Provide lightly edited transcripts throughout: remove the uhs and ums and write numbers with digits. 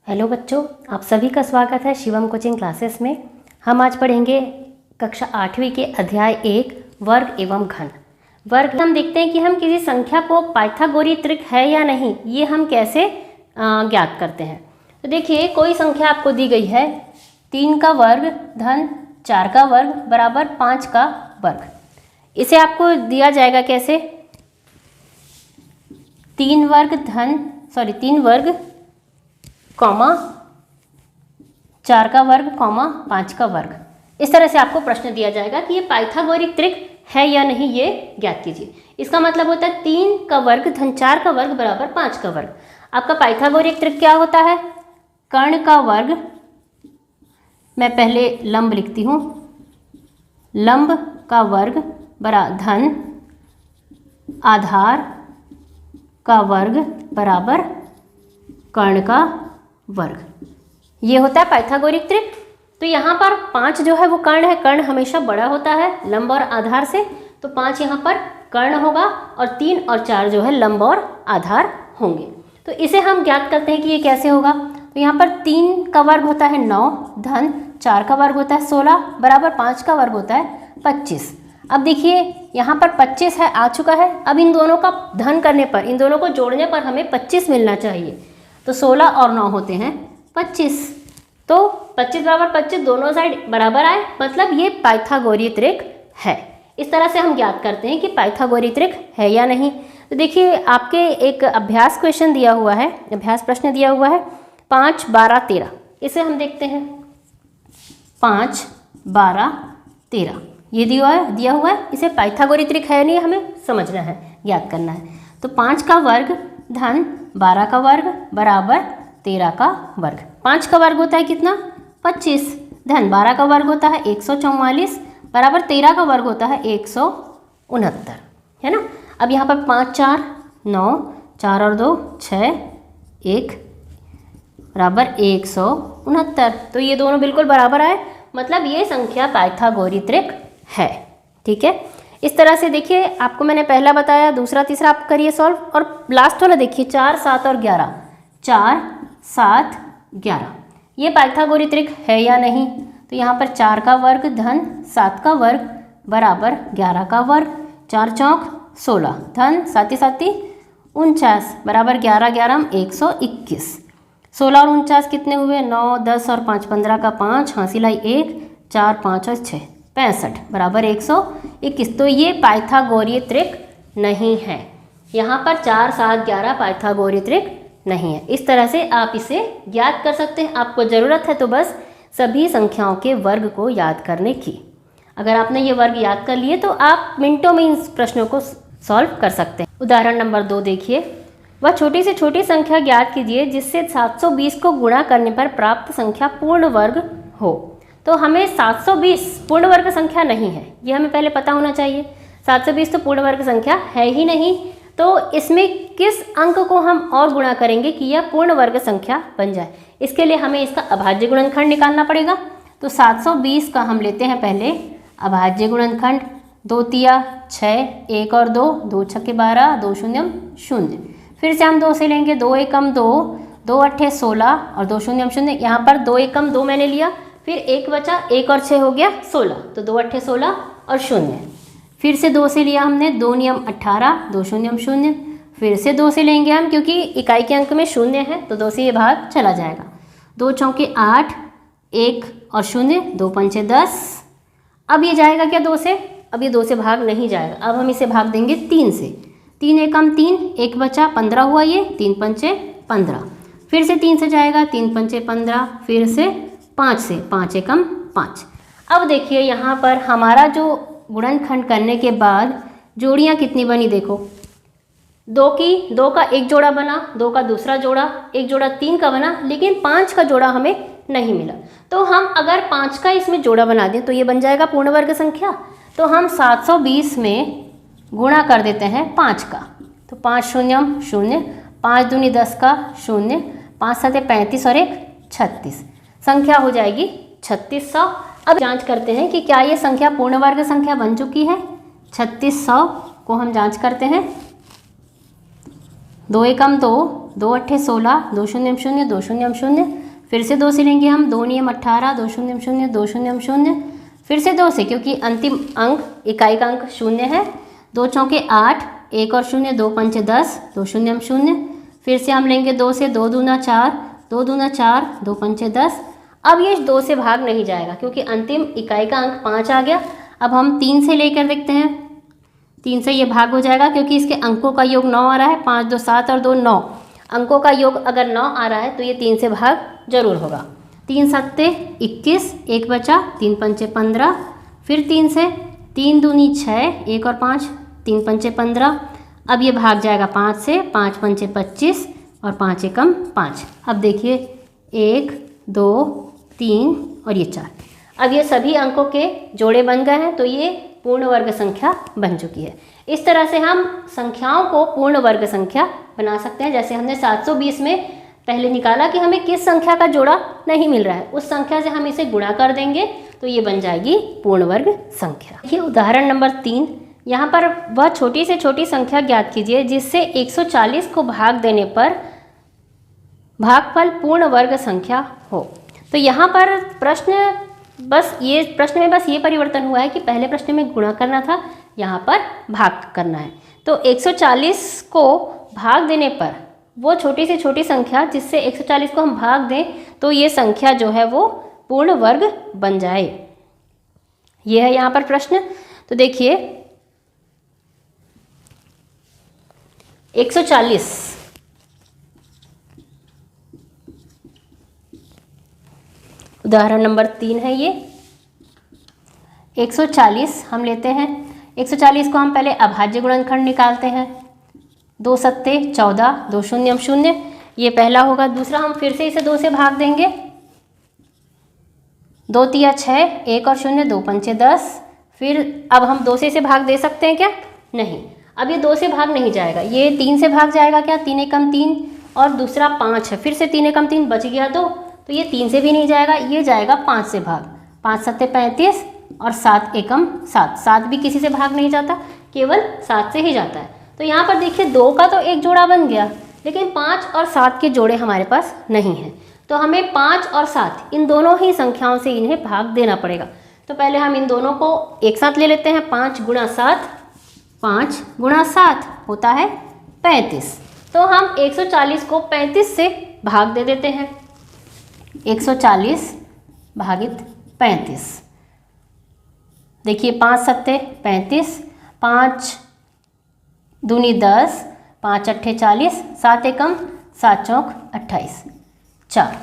Hello बच्चों, आप सभी का स्वागत है शिवम कोचिंग क्लासेस में। हम आज पढ़ेंगे कक्षा 8वीं के अध्याय 1 वर्ग एवं घन। वर्ग हम देखते हैं कि हम किसी संख्या को पाइथागोरी त्रिक है या नहीं, ये हम कैसे ज्ञात करते हैं। तो देखिए, कोई संख्या आपको दी गई है 3 का वर्ग धन 4 का वर्ग बराबर 5 का वर्ग। इसे आपको दिया जाएगा कैसे? 3 वर्ग कॉमा 4 का वर्ग कॉमा 5 का वर्ग। इस तरह से आपको प्रश्न दिया जाएगा कि ये पाइथागोरिक त्रिक है या नहीं, ये ज्ञात कीजिए। इसका मतलब होता है 3 का वर्ग धन 4 का वर्ग बराबर 5 का वर्ग। आपका पाइथागोरिक त्रिक क्या होता है? कर्ण का वर्ग, मैं पहले लंब लिखती हूँ, लंब का वर्ग धन आधार का वर्ग बराबर कर्ण का वर्ग। ये होता है पाइथागोरिक त्रिक। तो यहाँ पर 5 जो है वो कर्ण है। कर्ण हमेशा बड़ा होता है लंब और आधार से, तो 5 यहाँ पर कर्ण होगा और 3 और 4 जो है लंब और आधार होंगे। तो इसे हम ज्ञात करते हैं कि ये कैसे होगा। तो यहाँ पर 3 का वर्ग होता है 9 धन 4 का वर्ग होता है 16 बराबर 5 का वर्ग होता है 25। अब देखिए यहाँ पर 25 है, आ चुका है। अब इन दोनों का धन करने पर, इन दोनों को जोड़ने पर हमें 25 मिलना चाहिए। तो 16 और 9 होते हैं 25। तो 25 बराबर 25 दोनों साइड बराबर आए, मतलब ये पाइथागोरीय त्रिक है। इस तरह से हम ज्ञात करते हैं कि पाइथागोरीय त्रिक है या नहीं। तो देखिए, आपके एक अभ्यास क्वेश्चन दिया हुआ है, अभ्यास प्रश्न दिया हुआ है 5, 12, 13। इसे हम देखते हैं। 5, 12, 13 ये दिया हुआ है। इसे पाइथागोरीय त्रिक है नहीं, हमें समझना है, ज्ञात करना है। तो 5 का वर्ग धन 12 का वर्ग बराबर 13 का वर्ग। 5 का वर्ग होता है कितना? 25 धन 12 का वर्ग होता है 144 बराबर 13 का वर्ग होता है 169, है ना। अब यहाँ पर 5, 4, 9, 4 और 2 6, 1 बराबर 169। तो ये दोनों बिल्कुल बराबर आए, मतलब ये संख्या पाइथागोरीय त्रिक है। ठीक है, इस तरह से देखिए, आपको मैंने पहला बताया, दूसरा तीसरा आप करिए सॉल्व। और लास्ट वाला देखिए 4, 7 और 11, 4, 7, 11 ये पाइथागोरीय त्रिक है या नहीं। तो यहाँ पर 4 का वर्ग धन 7 का वर्ग बराबर 11 का वर्ग। 4 चौक 16 धन 7 7 49 बराबर 11 11 121। 16 और 49 कितने हुए? 9, 10 और 5 15 का 5, हासिल आई 1, 4, 5 और 6 65 बराबर 121। तो ये पाइथागोरीय त्रिक नहीं है। यहाँ पर 4, 7, 11 पाइथागोरीय त्रिक नहीं है। इस तरह से आप इसे याद कर सकते हैं। आपको ज़रूरत है तो बस सभी संख्याओं के वर्ग को याद करने की। अगर आपने ये वर्ग याद कर लिए तो आप मिनटों में इन प्रश्नों को सॉल्व कर सकते हैं। उदाहरण नंबर 2 देखिए, वह छोटी से छोटी संख्या ज्ञात कीजिए जिससे 720 को गुणा करने पर प्राप्त संख्या पूर्ण वर्ग हो। तो हमें 720 पूर्ण वर्ग संख्या नहीं है, ये हमें पहले पता होना चाहिए। 720 तो पूर्ण वर्ग संख्या है ही नहीं। तो इसमें किस अंक को हम और गुणा करेंगे कि यह पूर्ण वर्ग संख्या बन जाए? इसके लिए हमें इसका अभाज्य गुणनखंड निकालना पड़ेगा। तो 720 का हम लेते हैं पहले अभाज्य गुणनखंड। 2 तिया 6, 1 और 2, 2 छक्के 12, 2 शून्यम 0। फिर से हम 2 से लेंगे, 2 एकम 2, 2 अट्ठे 16 और 2 शून्यम 0। यहाँ पर 2 एकम 2 मैंने लिया, फिर 1 बचा, 1 और 6 हो गया 16, तो 2 अट्ठे 16 और 0। फिर से 2 से लिया हमने, 2 नियम 18, 2 शून्यम 0। फिर से 2 से लेंगे हम, क्योंकि इकाई के अंक में 0 है तो 2 से ये भाग चला जाएगा। 2 चौके 8, 1 और 0, 2 पंचे 10। अब ये जाएगा क्या 2 से? अब ये 2 से भाग नहीं जाएगा। अब हम इसे भाग देंगे 3 से। 3 एकम 3, 1 बचा, 15 हुआ ये, 3 पंचे 15। फिर से 3 से जाएगा, 3 पंचे 15। फिर से 5 से, 5 एकम 5। अब देखिए यहाँ पर हमारा जो गुणनखंड करने के बाद जोड़ियाँ कितनी बनी देखो। 2 का एक जोड़ा बना, 2 का दूसरा जोड़ा, एक जोड़ा 3 का बना, लेकिन 5 का जोड़ा हमें नहीं मिला। तो हम अगर 5 का इसमें जोड़ा बना दें तो ये बन जाएगा पूर्ण वर्ग संख्या। तो हम 720 में गुणा कर देते हैं 5 का। तो 5 शून्यम 0, 5 दूनी 10 का 0, 5 7 35 और 1 36, संख्या हो जाएगी 3600। अब जांच करते हैं कि क्या ये संख्या पूर्ण वर्ग संख्या बन चुकी है। 3600 को हम जांच करते हैं। 2 एकम 2, 2 अट्ठे 16, 2 शून्यम शून्य, 2 शून्यम शून्य, फिर से 2 से लेंगे हम, 2 नियम 18, 2 शून्यम शून्य, 2 शून्यम शून्य, फिर से 2 से, क्योंकि अंतिम अंक इकाई का अंक शून्य है। 2 चौके 8, 1 और शून्य, 2 पंचे 10, 2 शून्यम शून्य, फिर से हम लेंगे 2 से, 2 दूना 4, 2 दूना 4, 2 पंचे 10। अब ये 2 से भाग नहीं जाएगा क्योंकि अंतिम इकाई का अंक 5 आ गया। अब हम 3 से लेकर देखते हैं, 3 से ये भाग हो जाएगा क्योंकि इसके अंकों का योग 9 आ रहा है। 5 2 7 और 2 9, अंकों का योग अगर 9 आ रहा है तो ये 3 से भाग जरूर होगा। 3 सत्ते 21, 1 बचा, 3 पंचे 15, फिर 3 से, 3 दूनी 6, 1 और 5, 3 पंचे 15। अब ये भाग जाएगा 5 से, 5 पंचे 25 और 5 एकम 5। अब देखिए 1 2 3 और ये 4। अब ये सभी अंकों के जोड़े बन गए हैं तो ये पूर्ण वर्ग संख्या बन चुकी है। इस तरह से हम संख्याओं को पूर्ण वर्ग संख्या बना सकते हैं। जैसे हमने 720 में पहले निकाला कि हमें किस संख्या का जोड़ा नहीं मिल रहा है, उस संख्या से हम इसे गुणा कर देंगे तो ये बन जाएगी पूर्ण वर्ग संख्या। ये उदाहरण नंबर 3, यहाँ पर वह छोटी से छोटी संख्या ज्ञात कीजिए जिससे 140 को भाग देने पर भागफल पूर्ण वर्ग संख्या हो। तो यहाँ पर प्रश्न में बस ये परिवर्तन हुआ है कि पहले प्रश्न में गुणा करना था, यहाँ पर भाग करना है। तो 140 को भाग देने पर वो छोटी से छोटी संख्या जिससे 140 को हम भाग दें तो ये संख्या जो है वो पूर्ण वर्ग बन जाए, ये है यहाँ पर प्रश्न। तो देखिए 140 उदाहरण नंबर 3 है ये। 140 हम लेते हैं, 140 को हम पहले अभाज्य गुणनखंड निकालते हैं। 2 सत्ते 14, 2 शून्यम शून्य, ये पहला होगा। दूसरा हम फिर से इसे 2 से भाग देंगे, 2 तिया 6, 1 और शून्य, 2 पंचे 10। फिर अब हम 2 से इसे भाग दे सकते हैं क्या? नहीं, अब ये 2 से भाग नहीं जाएगा, ये 3 से भाग जाएगा क्या? 3 एकम 3 और दूसरा 5 है, फिर से 3 एकम 3 बच गया 2, तो ये 3 से भी नहीं जाएगा, ये जाएगा 5 से भाग। 5 सत्ते 35 और 7 एकम 7, 7 भी किसी से भाग नहीं जाता, केवल 7 से ही जाता है। तो यहाँ पर देखिए 2 का तो एक जोड़ा बन गया, लेकिन 5 और 7 के जोड़े हमारे पास नहीं हैं, तो हमें 5 और 7 इन दोनों ही संख्याओं से इन्हें भाग देना पड़ेगा। तो पहले हम इन दोनों को एक साथ ले लेते हैं, 5 गुणा 7, 5 गुणा 7 होता है 35। तो हम 140 को 35 से भाग दे देते हैं, 140 भागित 35। देखिए 5 सत्ते 35, 5 दूनी 10, 5 अट्ठे 40, 7 एकम 7 चौक 28, 4।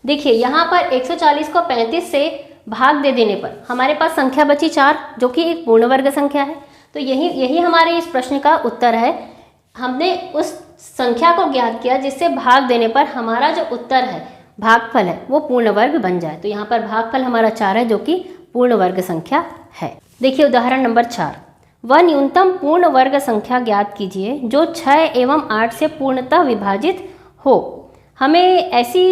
देखिए यहाँ पर 140 को 35 से भाग दे देने पर हमारे पास संख्या बची 4, जो कि एक पूर्ण वर्ग संख्या है। तो यही हमारे इस प्रश्न का उत्तर है। हमने उस संख्या को ज्ञात किया जिससे भाग देने पर हमारा जो उत्तर है, भागफल है, वो पूर्ण वर्ग बन जाए। तो यहाँ पर भागफल हमारा 4 है, जो कि पूर्ण वर्ग संख्या है। देखिए उदाहरण नंबर 4, वह न्यूनतम पूर्ण वर्ग संख्या ज्ञात कीजिए जो 6 एवं 8 से पूर्णतः विभाजित हो। हमें ऐसी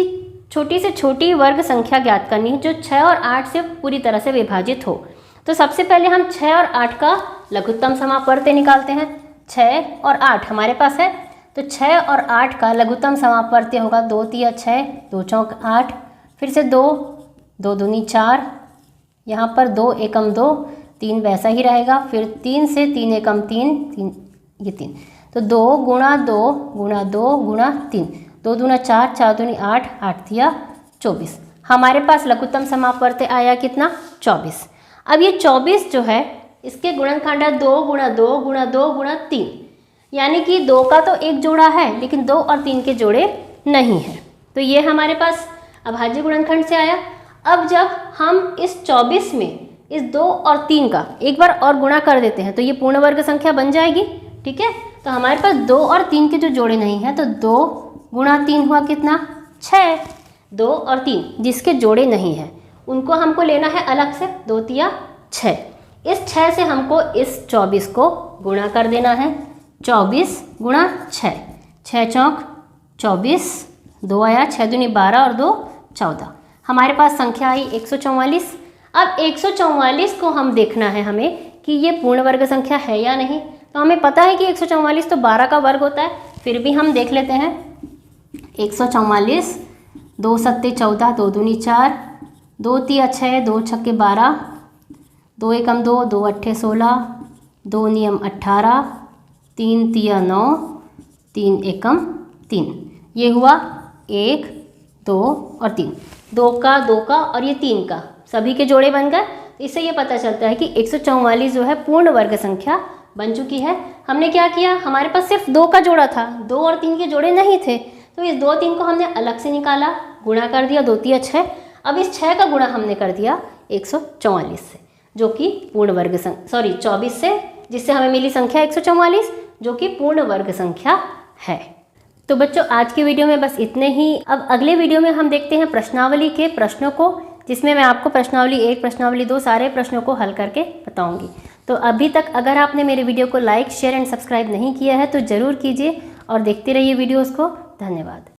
छोटी से छोटी वर्ग संख्या ज्ञात करनी है जो 6 और 8 से पूरी तरह से विभाजित हो। तो सबसे पहले हम 6 और 8 का लघुत्तम समापवर्त्य निकालते हैं। 6 और 8 हमारे पास है, तो 6 और 8 का लघुत्तम समापवर्त्य होगा 2 तिया 6, 2 चौक 8, फिर से 2, 2 दूनी 4, यहाँ पर 2 एकम 2, 3 वैसा ही रहेगा, फिर 3 से 3 एकम 3, 3 ये 3, तो 2 गुणा 2 गुणा 2 गुणा 3, 2 दूना 4, 4 दूनी 8, 8 तिया 24। हमारे पास लघुत्तम समापवर्त्य आया कितना? 24। अब ये 24 जो है इसके गुणनखंड है 2 गुणा 2 गुणा 2 गुणा 3, यानी कि 2 का तो एक जोड़ा है लेकिन 2 और 3 के जोड़े नहीं हैं। तो ये हमारे पास अभाज्य गुणनखंड से आया। अब जब हम इस 24 में इस 2 और 3 का एक बार और गुणा कर देते हैं तो ये पूर्ण वर्ग संख्या बन जाएगी। ठीक है, तो हमारे पास 2 और 3 के जो जोड़े नहीं हैं, तो 2 गुणा 3 हुआ कितना? 6। 2 और 3 जिसके जोड़े नहीं हैं उनको हमको लेना है अलग से, 2 तिया 6। इस 6 से हमको इस 24 को गुणा कर देना है, 24 गुणा 6, 6 चौक 24, 2 आया, 6 दूनी 12 और 2 14। हमारे पास संख्या आई 144। अब 144 को हम देखना है हमें कि ये पूर्ण वर्ग संख्या है या नहीं। तो हमें पता है कि 144 तो 12 का वर्ग होता है, फिर भी हम देख लेते हैं 144, 2 सत्ते 14, 2 दूनी 4, 2 तिया 6, 2 छक्के 12, 2 एकम 2, 2 अट्ठे 16, 2 नियम 18, 3 तिया 9, 3 एकम 3। ये हुआ 1, 2 और 3, 2 का 2 का और ये 3 का सभी के जोड़े बन गए। इससे ये पता चलता है कि 144 जो है पूर्ण वर्ग संख्या बन चुकी है। हमने क्या किया, हमारे पास सिर्फ 2 का जोड़ा था, 2 और 3 के जोड़े नहीं थे, तो इस 2 3 को हमने अलग से निकाला, गुणा कर दिया, 2 तिया 6। अब इस 6 का गुणा हमने कर दिया 144 से, जो कि पूर्ण वर्ग 24 से, जिससे हमें मिली संख्या 144, जो कि पूर्ण वर्ग संख्या है। तो बच्चों आज की वीडियो में बस इतने ही। अब अगले वीडियो में हम देखते हैं प्रश्नावली के प्रश्नों को, जिसमें मैं आपको प्रश्नावली 1, प्रश्नावली 2 सारे प्रश्नों को हल करके बताऊंगी। तो अभी तक अगर आपने मेरे वीडियो को लाइक, शेयर एंड सब्सक्राइब नहीं किया है तो ज़रूर कीजिए और देखते रहिए वीडियोज़ को। धन्यवाद।